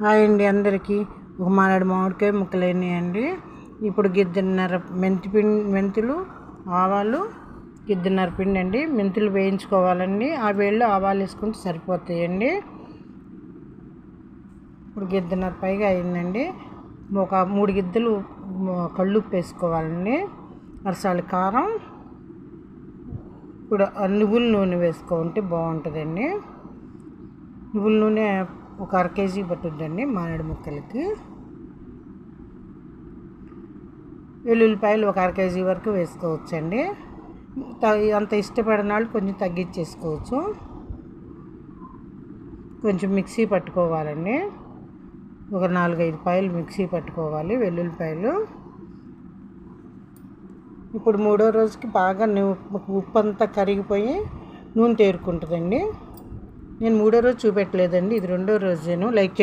Hi అండి అందరికీ. ఒక మామిడికాయ ముక్కలైనాయండి. ఇప్పుడు గిద్దెన్నర మెంతులు, ఆవాలు, గిద్దెన్నర పిండి అండి. మెంతులు వేయించుకోవాలండి. ఆ వేళ్ళు ఆవాలు వేసుకుంటే సరిపోతాయండి. ఇప్పుడు గిద్దెన్నర పైగా అయిందండి. ఒక 3 గిద్దెలు కళ్ళుప్పు వేసుకోవాలండి. అరసాలు కారం. ఇప్పుడు నువ్వుల నూనె వేసుకుంటే బాగుంటుందండి. నువ్వుల నూనె ఒక 1/2 కేజీ పట్టుద్దండి మామిడి ముక్కలకి. వెల్లుల్లిపాయలు ఒక 1/2 కేజీ వరకు వేసుకోవచ్చండి. అంత ఇష్టపడిన వాళ్ళు కొంచెం తగ్గించేసుకోవచ్చు. కొంచెం మిక్సీ పట్టుకోవాలండి. ఒక 4-5 పాయలు మిక్సీ పట్టుకోవాలి వెల్లుల్లిపాయలు. ఇప్పుడు 3వ రోజుకి బాగా ఉప్పు అంతా కరిగిపోయి నూనె తేరుకుంటుందండి. నేను 3వ రోజు చూపెట్టలేదండి, ఇది 2వ రోజేను. లైక్